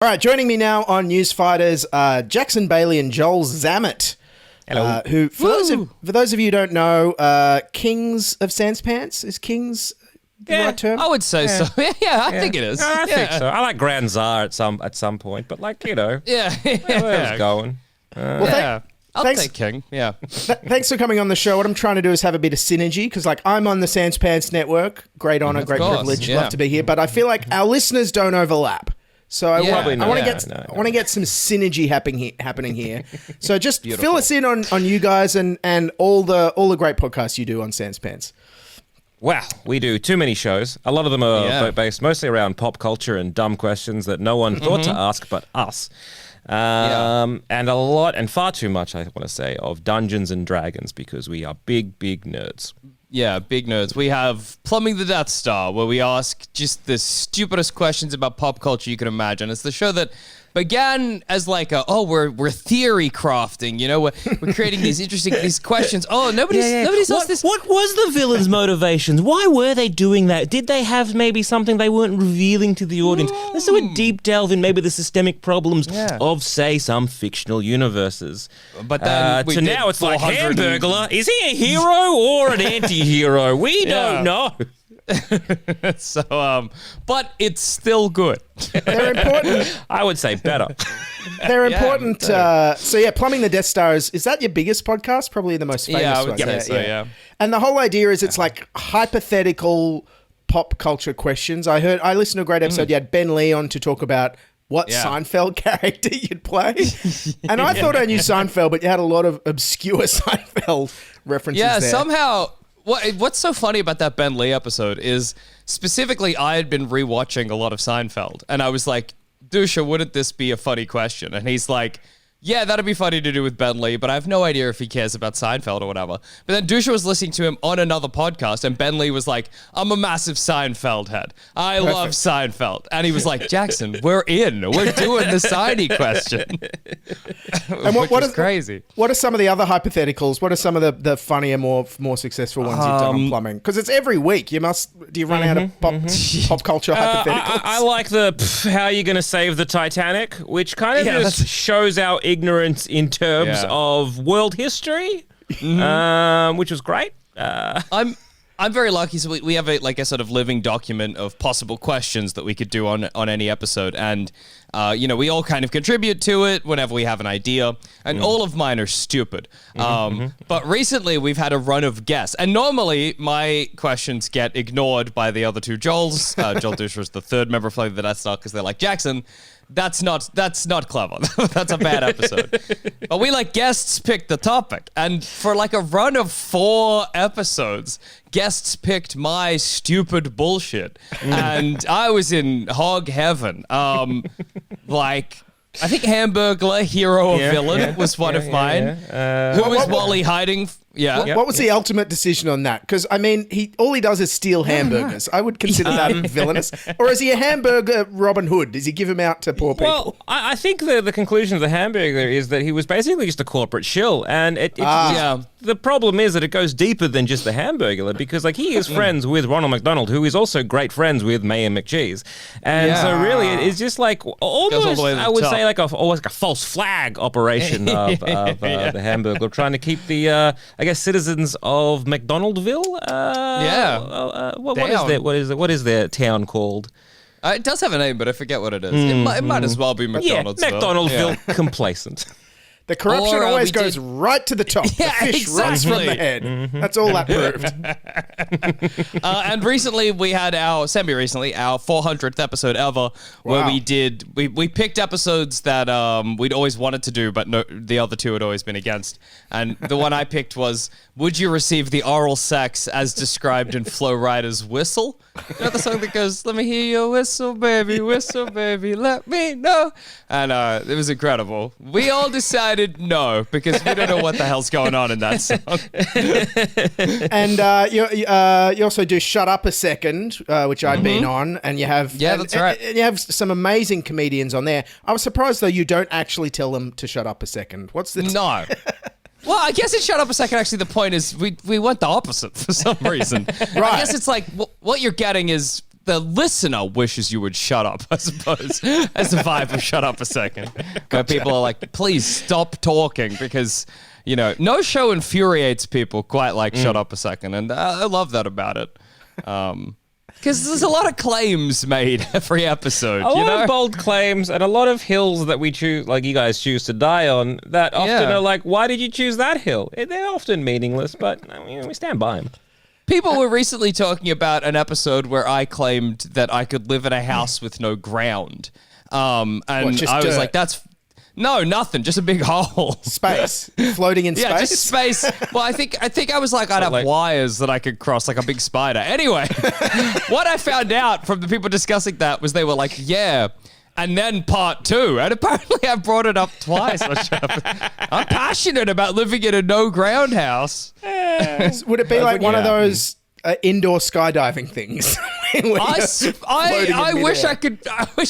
All right, joining me now on Newsfighters, Jackson Baly and Joel Zammit. Hello. Who, for those of you who don't know, Kings of Sanspants? Is Kings the right term? I would say so. Yeah, I think it is. I think so. I like Grand Tsar at some point, but like, Yeah. where it's going. I'll thanks- take King. Yeah. Thanks for coming on the show. What I'm trying to do is have a bit of synergy because, like, I'm on the Sanspants network. Great honor, great course, privilege. yeah. Love to be here, but I feel like our listeners don't overlap. So I want to get some synergy happening here. So just fill us in on you guys and all the great podcasts you do on Sanspants. Wow, we do too many shows. A lot of them are based mostly around pop culture and dumb questions that no one thought to ask but us. And a lot, and far too much, I want to say, of Dungeons and Dragons because we are big nerds. Yeah, big nerds. We have Plumbing The Deathstar, where we ask just the stupidest questions about pop culture you can imagine. It's the show that began as like we're theory crafting, you know, we're creating these interesting these questions. Oh, nobody's asked this. What was the villain's motivations? Why were they doing that? Did they have maybe something they weren't revealing to the audience? Let's do a deep delve in maybe the systemic problems of, say, some fictional universes. But then so now it's like, Hamburglar, is he a hero or an anti-hero? We don't know. So, but it's still good. They're important. I would say better. They're important. Plumbing the Death Star is that your biggest podcast? Probably the most famous I one. would say so, yeah. And the whole idea is it's like hypothetical pop culture questions. I listened to a great episode. You had Ben Lee on to talk about what Seinfeld character you'd play. And I thought I knew Seinfeld, but you had a lot of obscure Seinfeld references there. Somehow... What's so funny about that Ben Lee episode is specifically I had been rewatching a lot of Seinfeld and I was like, Dusha, wouldn't this be a funny question? And he's like, yeah, that'd be funny to do with Ben Lee, but I have no idea if he cares about Seinfeld or whatever. But then Dusha was listening to him on another podcast and Ben Lee was like, I'm a massive Seinfeld head. I love Seinfeld. And he was like, Jackson, we're in. We're doing the Sidey question. And what is crazy? What are some of the other hypotheticals? What are some of the funnier, more successful ones you've done on plumbing? Because it's every week. Do you run out of pop culture hypotheticals? I like the how are you going to save the Titanic, which kind of just shows our ignorance in terms of world history, which was great. I'm very lucky. So we have a sort of living document of possible questions that we could do on any episode, and we all kind of contribute to it whenever we have an idea. And all of mine are stupid. But recently we've had a run of guests, and normally my questions get ignored by the other two Joels. Joel Dusha is the third member of Plumbing The Deathstar because they're like, Jackson, that's not clever. That's a bad episode. But we let guests pick the topic. And for like a run of 4 episodes, guests picked my stupid bullshit. And I was in hog heaven. I think Hamburglar, hero or villain, was one of mine. Who is Wally hiding? What was the ultimate decision on that? Because, I mean, all he does is steal hamburgers. I would consider that villainous. Or is he a hamburger Robin Hood? Does he give them out to poor people? Well, I think the conclusion of the hamburger is that he was basically just a corporate shill. And the problem is that it goes deeper than just the hamburger because, like, he is friends with Ronald McDonald, who is also great friends with Mayor McCheese. And so really it's just like almost, I would say, like a false flag operation of the hamburger, trying to keep the... I guess citizens of McDonaldville. What is their town called? It does have a name, but I forget what it is. It might as well be McDonald's. McDonaldville complacent. The corruption always goes right to the top. The fish runs from the head. That's all that proved. And recently we had our 400th episode ever, where we picked episodes that we'd always wanted to do, but the other two had always been against. And the one I picked was, would you receive the oral sex as described in Flo Rida's Whistle? You know the song that goes, let me hear your whistle, baby, let me know. And it was incredible. We all decided no, because we don't know what the hell's going on in that song. And you also do Shut Up a Second, which I've been on, and you have... Yeah, that's right. And you have some amazing comedians on there. I was surprised, though, you don't actually tell them to shut up a second. What's the... No. Well, I guess it Shut Up a Second. Actually, the point is we went the opposite for some reason. Right. I guess it's like what you're getting is the listener wishes you would shut up, I suppose, as the vibe of shut up a second. Where people are like, please stop talking because, no show infuriates people quite like shut up a second. And I love that about it. Because there's a lot of claims made every episode. A lot of bold claims and a lot of hills that we choose, like you guys choose to die on, that often are like, why did you choose that hill? They're often meaningless, but we stand by them. People were recently talking about an episode where I claimed that I could live in a house with no ground. And I was like, that's... No, nothing. Just a big hole. Space. Floating in space? Yeah, just space. Well, I think I was like, I'd have wires that I could cross like a big spider. Anyway, what I found out from the people discussing that was they were like, yeah, and then part 2. And apparently I brought it up twice. I'm passionate about living in a no-ground house. Would it be like one of those indoor skydiving things? I wish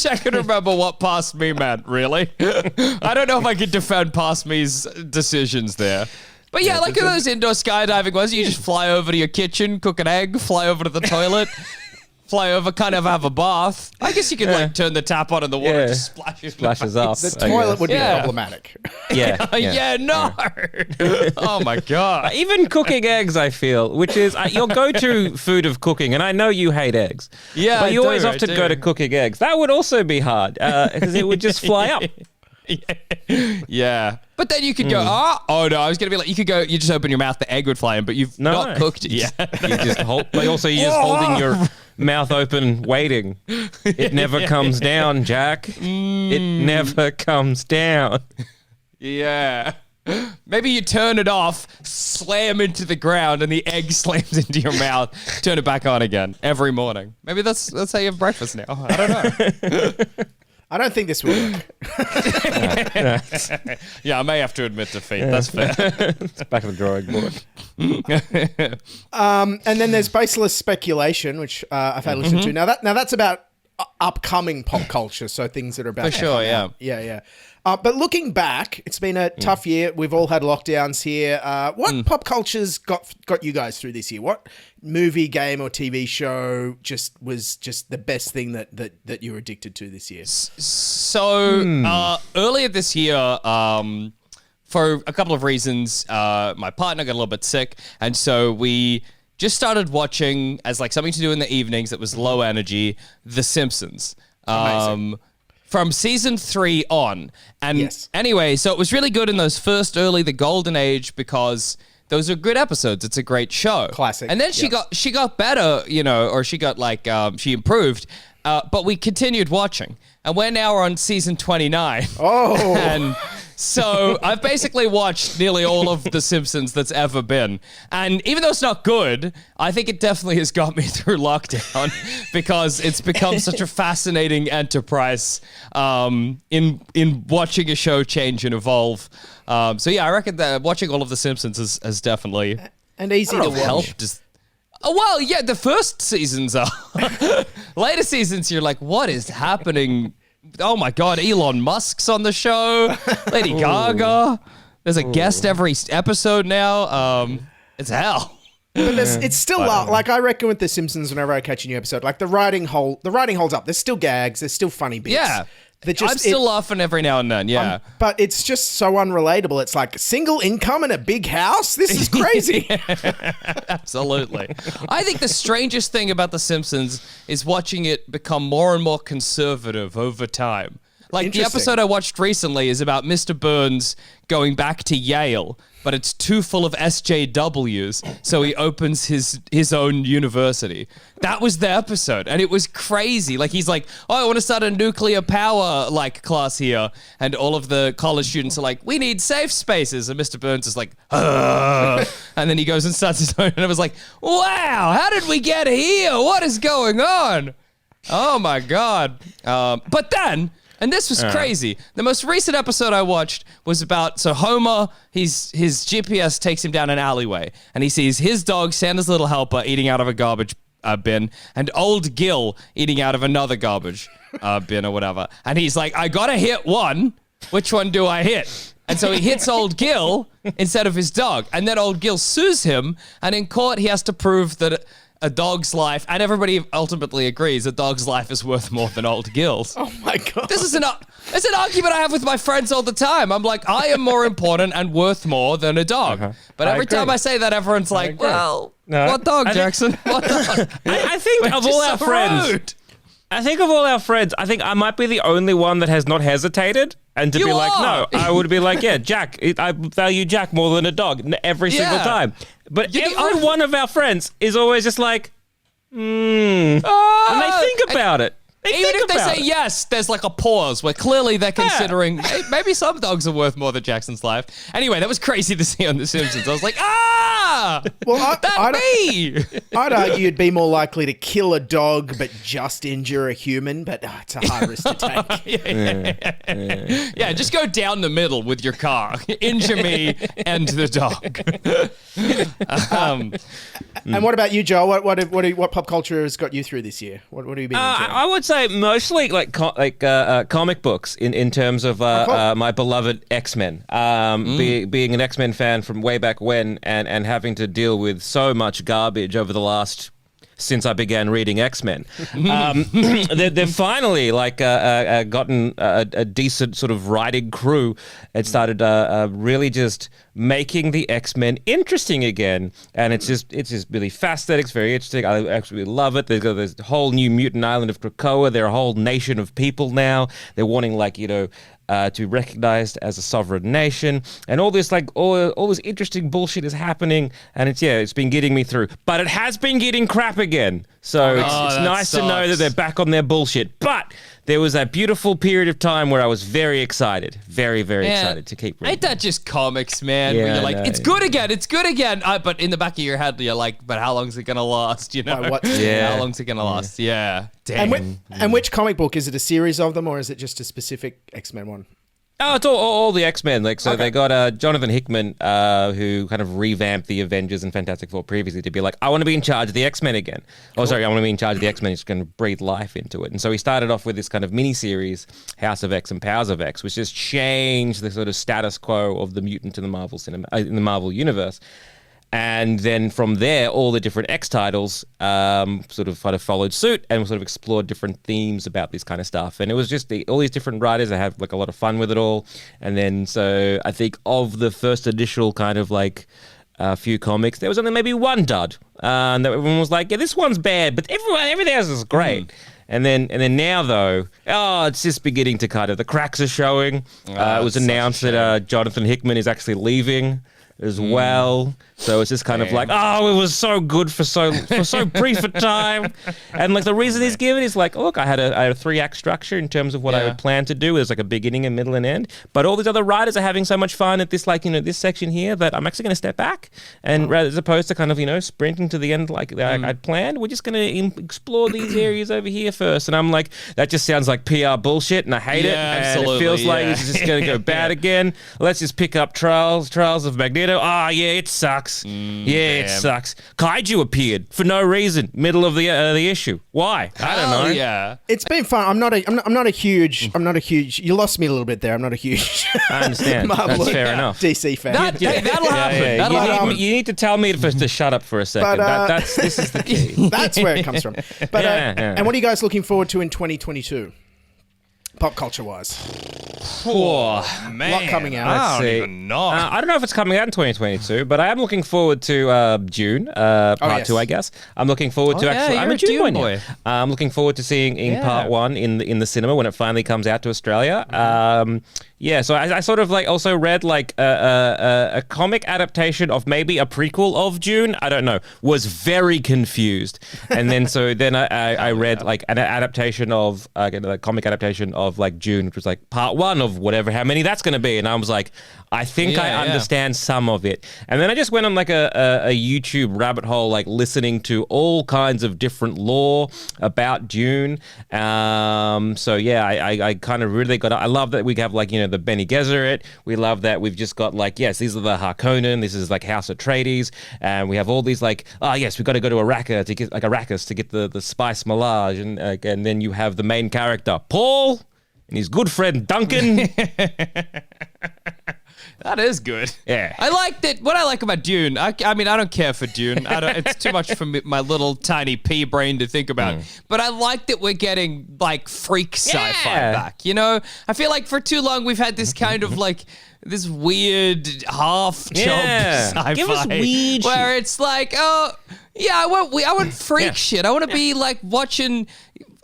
I could remember what Past Me meant, really. I don't know if I could defend Past Me's decisions there. But yeah, like those indoor skydiving ones, you just fly over to your kitchen, cook an egg, fly over to the toilet, fly over, kind of have a bath. I guess you could like turn the tap on and the water just splashes up. The toilet would be problematic. No. Oh my God. Even cooking eggs, I feel, which is your go-to food of cooking, and I know you hate eggs. Yeah, but you always often go to cooking eggs. That would also be hard because it would just fly up. Yeah. But then you could go, oh no, I was going to be like, you just open your mouth, the egg would fly in, but you've not cooked it yet. You're just holding your mouth open, waiting. It never comes down, Jack. It never comes down. Yeah. Maybe you turn it off, slam into the ground, and the egg slams into your mouth. Turn it back on again every morning. Maybe that's how you have breakfast now. I don't know. I don't think this will work. Yeah, I may have to admit defeat. That's fair. It's back of the drawing board. And then there's Baseless speculation, which I've had to listen to. Now that's about upcoming pop culture, so things that are about for sure. Yeah. But looking back, it's been a tough year. We've all had lockdowns here. What pop culture's got you guys through this year? What movie, game, or TV show was the best thing that you were addicted to this year? So earlier this year, for a couple of reasons, my partner got a little bit sick, and so we just started watching as like something to do in the evenings that was low energy, The Simpsons. Amazing. From season 3 on. And anyway, so it was really good in those first the golden age, because those are good episodes. It's a great show. Classic. And then she got better, or she got she improved. But we continued watching. And we're now on season 29. Oh. And so I've basically watched nearly all of The Simpsons that's ever been. And even though it's not good, I think it definitely has got me through lockdown because it's become such a fascinating enterprise in watching a show change and evolve. So yeah, I reckon that watching all of The Simpsons has definitely... And easy to watch. Helped. Oh, well, yeah, the first seasons are. Later seasons, you're like, what is happening? Oh, my God, Elon Musk's on the show. Lady Gaga. There's a guest every episode now. It's hell. But it's still like I reckon with The Simpsons, whenever I catch a new episode, like the writing holds up. There's still gags. There's still funny bits. Yeah. I'm still laughing every now and then, yeah. But it's just so unrelatable. It's like single income in a big house? This is crazy. Absolutely. I think the strangest thing about The Simpsons is watching it become more and more conservative over time. Like the episode I watched recently is about Mr. Burns going back to Yale, but it's too full of SJWs, so he opens his own university. That was the episode, and it was crazy. Like he's like, oh, I want to start a nuclear power class here, and all of the college students are like, we need safe spaces, and Mr. Burns is like, and then he goes and starts his own, and I was like, wow, how did we get here? What is going on? Oh my God. But then... And this was crazy. The most recent episode I watched was about, Homer, his GPS takes him down an alleyway, and he sees his dog, Santa's little helper, eating out of a garbage bin, and old Gil eating out of another garbage bin or whatever. And he's like, I gotta hit one. Which one do I hit? And so he hits old Gil instead of his dog. And then old Gil sues him, and in court he has to prove that a dog's life, and everybody ultimately agrees a dog's life is worth more than old Gil's. Oh my God. This is it's an argument I have with my friends all the time. I'm like, I am more important and worth more than a dog. But every time I say that, everyone's like, well, what dog, Jackson? What dog? I think of all our friends. Rude. I think of all our friends, I think I might be the only one that has not hesitated. And to be like, no, I would be like, yeah, Jack, I value Jack more than a dog every single time. But every one of our friends is always just like, and they think about it. Even if they say yes, there's like a pause where clearly they're considering maybe some dogs are worth more than Jackson's life. Anyway, that was crazy to see on The Simpsons. I was like, well, I'd argue you'd be more likely to kill a dog but just injure a human, but it's a hard risk to take. Yeah, just go down the middle with your car. Injure me and the dog. And what about you, Joel? What pop culture has got you through this year? What have you been enjoying? I would say mostly like comic books in terms of my beloved X-Men. Being an X-Men fan from way back when and having to deal with so much garbage over the last since I began reading X-Men. They've finally gotten a decent sort of writing crew and started really just making the X-Men interesting again. And it's just really fascinating. It's very interesting. I actually love it. There's this whole new mutant island of Krakoa. They're a whole nation of people now. They're wanting to be recognized as a sovereign nation, and all this all this interesting bullshit is happening, and it's been getting me through. But it has been getting crap again, so it's nice to know that they're back on their bullshit. But there was that beautiful period of time where I was very excited, very, very excited to keep reading. Ain't that just comics, man? Where you're like, it's good again. But in the back of your head, you're like, but how long is it gonna last? You know, how long's it gonna last? Yeah, damn. And which comic book is it? A series of them, or is it just a specific X-Men one? Oh, it's all the X-Men. They got Jonathan Hickman, who kind of revamped the Avengers and Fantastic Four previously to be like, I want to be in charge of the X-Men again. Cool. I want to be in charge of the X-Men. He's going to breathe life into it. And so he started off with this kind of mini-series, House of X and Powers of X, which just changed the sort of status quo of the mutant in the Marvel in the Marvel universe. And then from there, all the different X titles sort of followed suit and sort of explored different themes about this kind of stuff. And it was just all these different writers that have like a lot of fun with it all. And then so I think of the first initial kind of like few comics, there was only maybe one dud. And everyone was like, yeah, this one's bad, but everything else is great. And then now, though, it's just beginning to kind of, the cracks are showing. It was announced that Jonathan Hickman is actually leaving as well. So it's just kind of like, it was so good for so brief a time. And like the reason he's given is like, look, I had a 3-act structure in terms of what I would plan to do. There's like a beginning, a middle, and end. But all these other writers are having so much fun at this, this section here that I'm actually going to step back. And rather as opposed to kind of, sprinting to the end like I'd planned, we're just going to explore these areas over here first. And I'm like, that just sounds like PR bullshit and I hate it. Absolutely, and it feels like it's just going to go bad again. Let's just pick up Trials of Magneto. It sucks. It sucks. Kaiju appeared for no reason, middle of the issue. Why? I don't know. Yeah, it's been fun. I'm not a huge. You lost me a little bit there. I'm not a huge. I understand. Marvel That's fair enough. DC fan. That'll happen. You need to tell me to shut up for a second. This is the key. That's where it comes from. But and what are you guys looking forward to in 2022? Pop culture wise. Oh, man. A lot coming out. I don't even know. I don't know if it's coming out in 2022, but I am looking forward to June, part 2, I guess. I'm looking forward to actually. I'm a June boy. I'm looking forward to seeing part 1 in the cinema when it finally comes out to Australia. So I sort of also read a comic adaptation of maybe a prequel of June. I don't know. Was very confused, and then I read an adaptation of a comic adaptation of June, which was part 1 of how many that's going to be, and I was like, I think I understand some of it, and then I just went on a YouTube rabbit hole, listening to all kinds of different lore about June. I kind of really got. I love that we have the Bene Gesserit. We love that we've just got these are the Harkonnen. This is House Atreides, and we have all these we've got to go to Arrakis to get the spice melange, and then you have the main character Paul and his good friend Duncan. That is good. Yeah. I like that. What I like about Dune, I mean, I don't care for Dune. It's too much for my little tiny pea brain to think about. But I like that we're getting like freak sci-fi back. You know, I feel like for too long we've had this kind of like this weird half job sci-fi. Give us weird where shit. it's like, oh yeah, I want freak shit. I want to be like watching.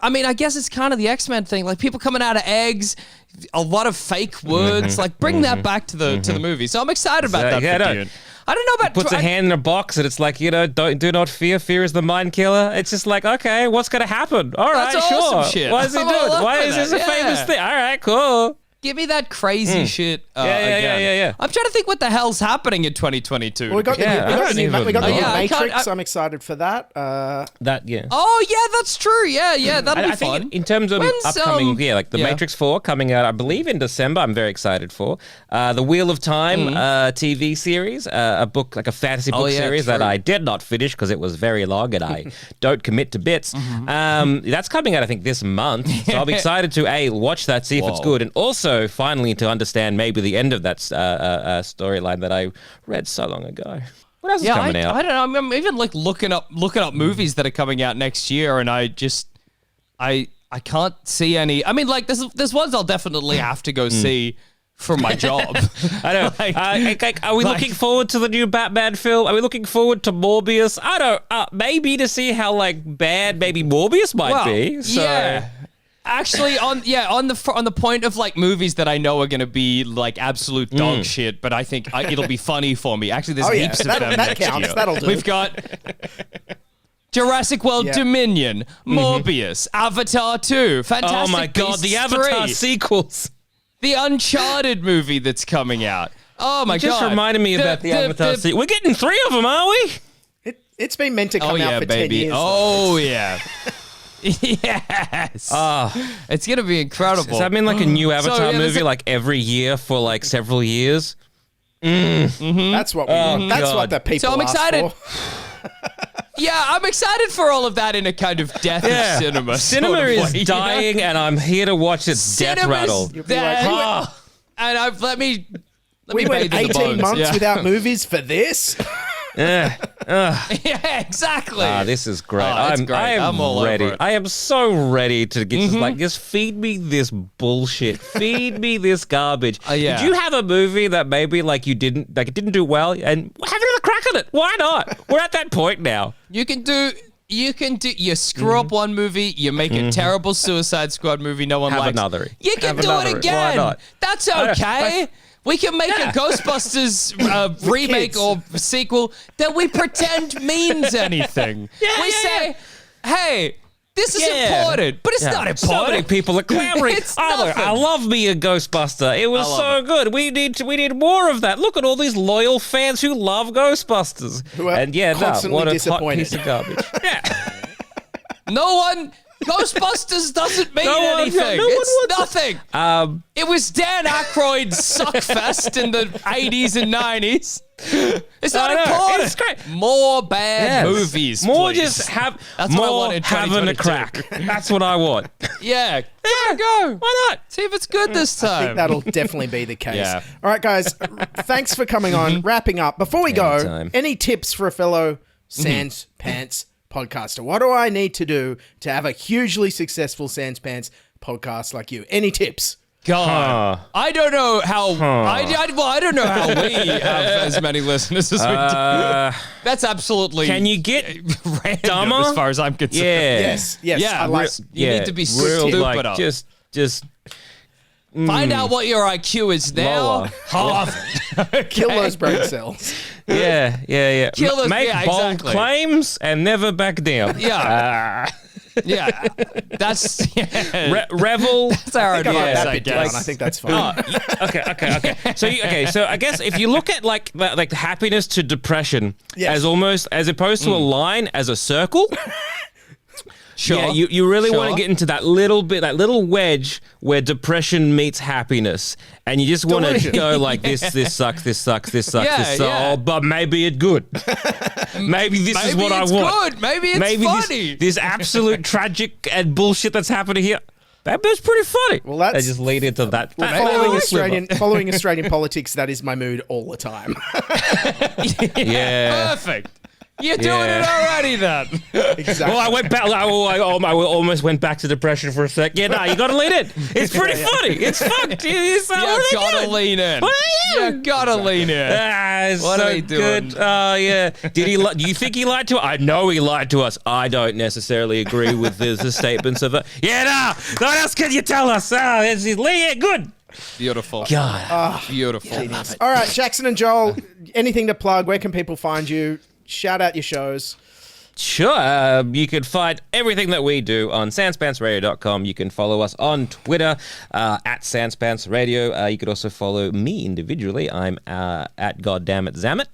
I mean, I guess it's kind of the X-Men thing, like people coming out of eggs. A lot of fake words, like bring that back to the movie. So I'm excited about that for Dune. I don't know about... Puts a hand in a box and it's like, you know, do not fear. Fear is the mind killer. It's just like, okay, what's going to happen? All right, That's sure. awesome shit. Why is he doing it? Why is this a famous thing? All right, cool. Give me that crazy shit again. Yeah. I'm trying to think what the hell's happening in 2022. Well, we got the new Matrix. I I'm excited for that. Oh, yeah, that's true. Yeah, that'll be I fun. think in terms of upcoming, like the Matrix 4 coming out, I believe in December. I'm very excited for the Wheel of Time TV series, a book like a fantasy book series that I did not finish because it was very long and I don't commit to bits. That's coming out, I think, this month. So I'll be excited to watch that, see if it's good, and also finally to understand maybe the end of that storyline that I read so long ago. What else is coming out? I don't know. I'm even like looking up movies that are coming out next year, and I can't see any. I mean, like there's ones I'll definitely have to go see for my job. I know. Are we looking forward to the new Batman film? Are we looking forward to Morbius? I don't. Maybe to see how like bad maybe Morbius might be. So. Yeah. Actually, on the point of like movies that I know are going to be like absolute dog shit, but I think it'll be funny for me. Actually, there's heaps of them next year. That'll do. We've got Jurassic World Dominion, Morbius, Avatar 2, Fantastic Oh my God, Beasts the Avatar 3, sequels. the Uncharted movie that's coming out. Oh my God. Just reminded me about the Avatar sequel. We're getting 3 of them, are we? It's been meant to come out for 10 years. Oh, yeah. Yes. It's going to be incredible. Does that mean like a new Avatar movie like every year for like several years? That's what that's what the people So I'm excited. For. Yeah, I'm excited for all of that in a kind of death of cinema. Cinema sort of is way, dying, and I'm here to watch its death rattle. And let me we went bathe in the 18 bones. months without movies for this. Yeah, exactly. This is great. It's great. I'm all ready. over it. I am so ready to get just feed me this bullshit. Feed me this garbage. Did you have a movie that maybe like it didn't do well and have another crack at it? Why not? We're at that point now. You screw up one movie, you make a terrible Suicide Squad movie no one Have likes. another. You can do it again. Why not? That's okay. We can make a Ghostbusters remake or sequel that we pretend means anything. We say, hey, this is important, but it's not important. So many people are clamoring. I love me a Ghostbuster. It was so good. We need more of that. Look at all these loyal fans who love Ghostbusters. Who are constantly what a disappointed. hot piece of garbage. No one... Ghostbusters doesn't mean anything. It's nothing. It was Dan Aykroyd's suckfest in the 80s and 90s. It's not important. It's great. More bad movies, More please. just have That's more what I want in having a 2022. crack. That's what I want. Yeah. There go. Why not? See if it's good this time. I think that'll definitely be the case. Yeah. All right, guys. Thanks for coming on. Wrapping up. Before we go, Anytime. any tips for a fellow Sans Pants podcaster? What do I need to do to have a hugely successful Sans Pants podcast like you? Any tips? God, I don't know how. I don't know how we have as many listeners as we do. That's absolutely. Can you get random dumber? as far as I'm concerned? Yeah. Yes. Yeah. I like, You need to be real, stupid like, up. just Find out what your IQ is now. Lower. kill those brain cells. Yeah. Kill us, Make yeah, bold exactly. claims and never back down. Yeah. Yeah. That's Revel. That's our I think I like advice, that I bit down. guess. I think that's fine. Okay. So I guess if you look at like happiness to depression Yes. as opposed to a line as a circle. Sure. Yeah, you really want to Sure. get into that little wedge where depression meets happiness, and you just want to Delusion. go like this sucks, Yeah. but maybe it's good. Maybe this is what I want. Good. Maybe it's funny. This absolute tragic and bullshit that's happening here. That's pretty funny. Well, that's... They just lead into that. Following Australian politics, that is my mood all the time. Yeah. Perfect. You're doing it already then. Exactly. Well, I went back. I almost went back to depression for a sec. Yeah, no, you gotta lean in. It's pretty funny. It's fucked. You gotta lean in. You gotta lean in. It's What so are they doing? good. Oh, yeah. Did he? Do you think he lied to us? I know he lied to us. I don't necessarily agree with the statements of it. Yeah, no. What else can you tell us? Good. Beautiful. God. Beautiful. All right, Jackson and Joel, anything to plug? Where can people find you? Shout out your shows. Sure. You can find everything that we do on sanspantsradio.com. You can follow us on Twitter at Sanspants Radio. You could also follow me individually. I'm at Goddammit Zammit.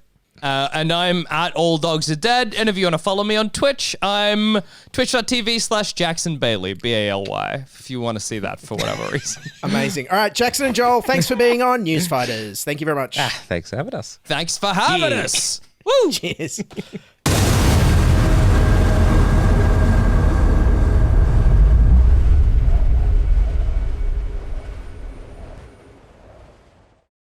And I'm at All Dogs Are Dead. And if you want to follow me on Twitch, I'm twitch.tv/Jackson Baly, Baly, if you want to see that for whatever reason. Amazing. All right, Jackson and Joel, thanks for being on Newsfighters. Thank you very much. Thanks for having us. Thanks for having us. Woo! Cheers.